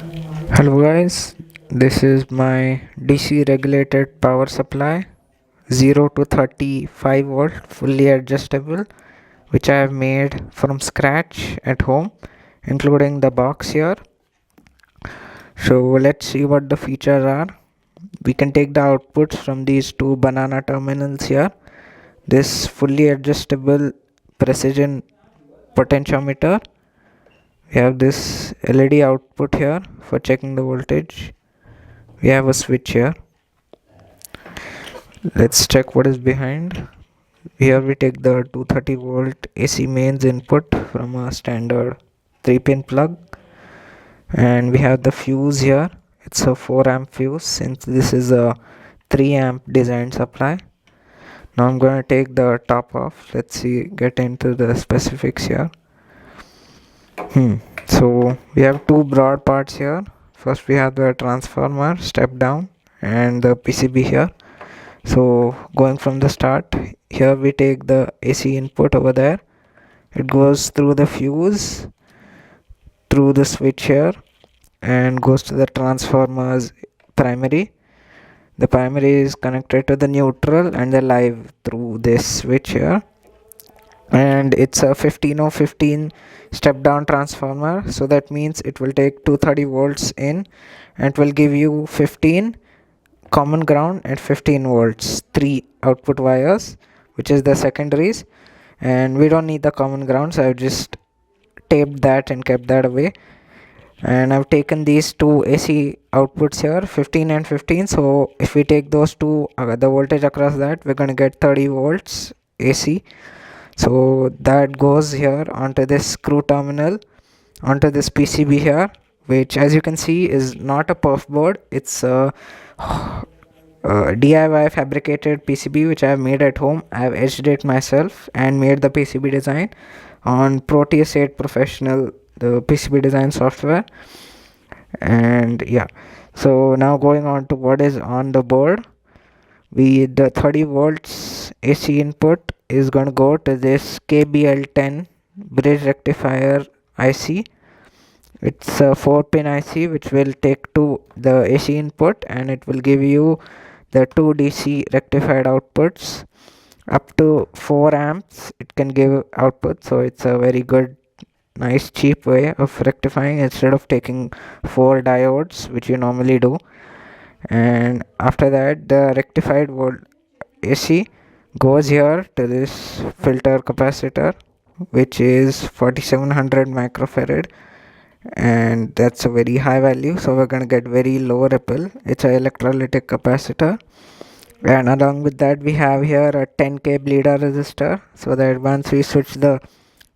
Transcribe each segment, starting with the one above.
Hello guys, this is my DC regulated power supply 0 to 35 volt fully adjustable, which I have made from scratch at home, including the box here. So let's see what the features are. We can take the outputs from these two banana terminals here. This fully adjustable precision potentiometer. We have this LED output here for checking the voltage. We have a switch here. Let's check what is behind. Here we take the 230 volt AC mains input from a standard 3-pin plug, and we have the fuse here. It's a 4 amp fuse since this is a 3 amp design supply. Now I'm going to take the top off. Let's see, get into the specifics here. So we have two broad parts here. First we have the transformer step down and the PCB here. So going from the start, here we take the AC input over there. It goes through the fuse, through the switch here, and goes to the transformer's primary. The primary is connected to the neutral and the live through this switch here. And it's a 15 step down transformer, so that means it will take 230 volts in and it will give you 15 common ground and 15 volts, 3 output wires, which is the secondaries, and we don't need the common ground, so I've just taped that and kept that away. And I've taken these two AC outputs here, 15 and 15. So if we take those two, the voltage across that, we're going to get 30 volts AC. So that goes here onto this screw terminal, onto this PCB here, which as you can see is not a perf board. It's a DIY fabricated PCB which I have made at home. I have etched it myself and made the PCB design on Proteus 8 Professional, the PCB design software. And yeah, so now going on to what is on the board. The 30 volts AC input is going to go to this KBL10 bridge rectifier IC. It's a 4-pin IC which will take to the AC input, and it will give you the two DC rectified outputs up to 4 amps. It can give output, so it's a very good, nice, cheap way of rectifying instead of taking 4 diodes, which you normally do. And after that, the rectified volt AC goes here to this filter capacitor, which is 4700 microfarad, and that's a very high value, so we're going to get very low ripple. It's a electrolytic capacitor. And along with that, we have here a 10k bleeder resistor, so that once we switch the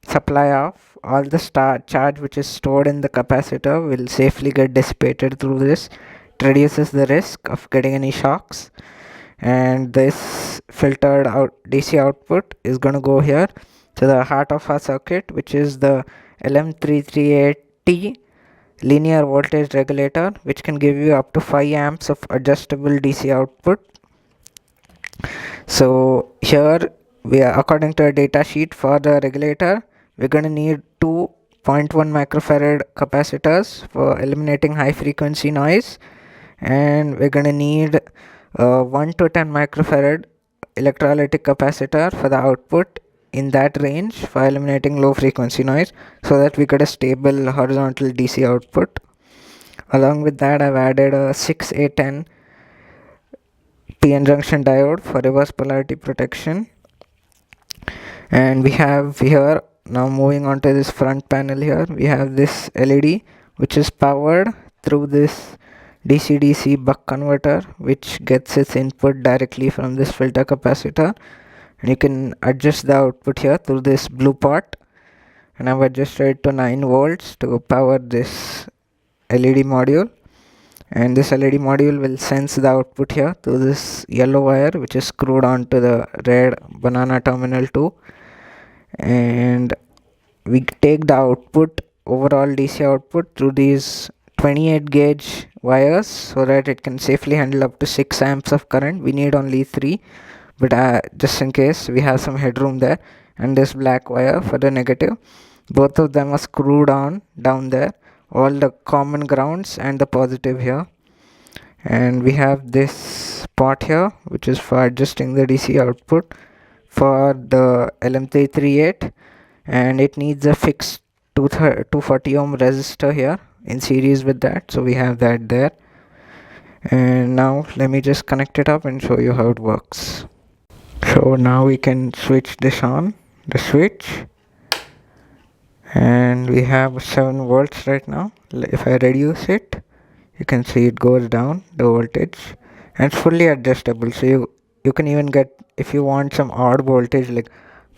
supply off, all the charge which is stored in the capacitor will safely get dissipated through this. It reduces the risk of getting any shocks. And this filtered out DC output is going to go here to the heart of our circuit, which is the LM338T linear voltage regulator, which can give you up to 5 amps of adjustable DC output. So here we are, according to a data sheet for the regulator, we're going to need 2.1 microfarad capacitors for eliminating high frequency noise, and we're going to need 1 to 10 microfarad electrolytic capacitor for the output in that range for eliminating low frequency noise, so that we get a stable horizontal DC output. Along with that, I've added a 6A10 PN junction diode for reverse polarity protection. And we have here, now moving on to this front panel here, we have this LED which is powered through this DC-DC buck converter, which gets its input directly from this filter capacitor, and you can adjust the output here through this blue pot. And I've adjusted it to 9 volts to power this LED module, and this LED module will sense the output here through this yellow wire which is screwed onto the red banana terminal 2. And we take the output, overall DC output, through these 28 gauge wires, so that it can safely handle up to 6 amps of current. We need only 3, but just in case we have some headroom there. And this black wire for the negative, both of them are screwed on down there all the common grounds and the positive here. And we have this pot here which is for adjusting the DC output for the LM338, and it needs a fixed 240 ohm resistor here in series with that, so we have that there. And now let me just connect it up and show you how it works. So now we can switch this on, the switch, and we have 7 volts right now. If I reduce it, you can see it goes down, the voltage, and it's fully adjustable. So you can even get, if you want some odd voltage like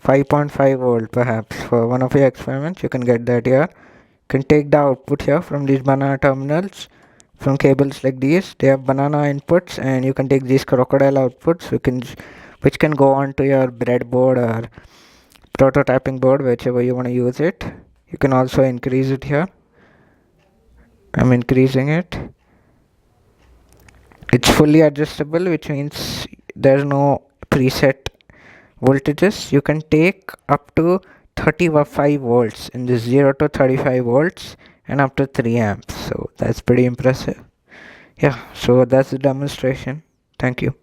5.5 volt perhaps for one of your experiments, you can get that here. You can take the output here from these banana terminals, from cables like these. They have banana inputs, and you can take these crocodile outputs which can go on to your breadboard or prototyping board, whichever you want to use it. You can also increase it here. I'm increasing it. It's fully adjustable, which means there's no preset voltages. You can take up to 35 volts in this 0 to 35 volts and up to 3 amps. So that's pretty impressive. Yeah, so that's the demonstration. Thank you.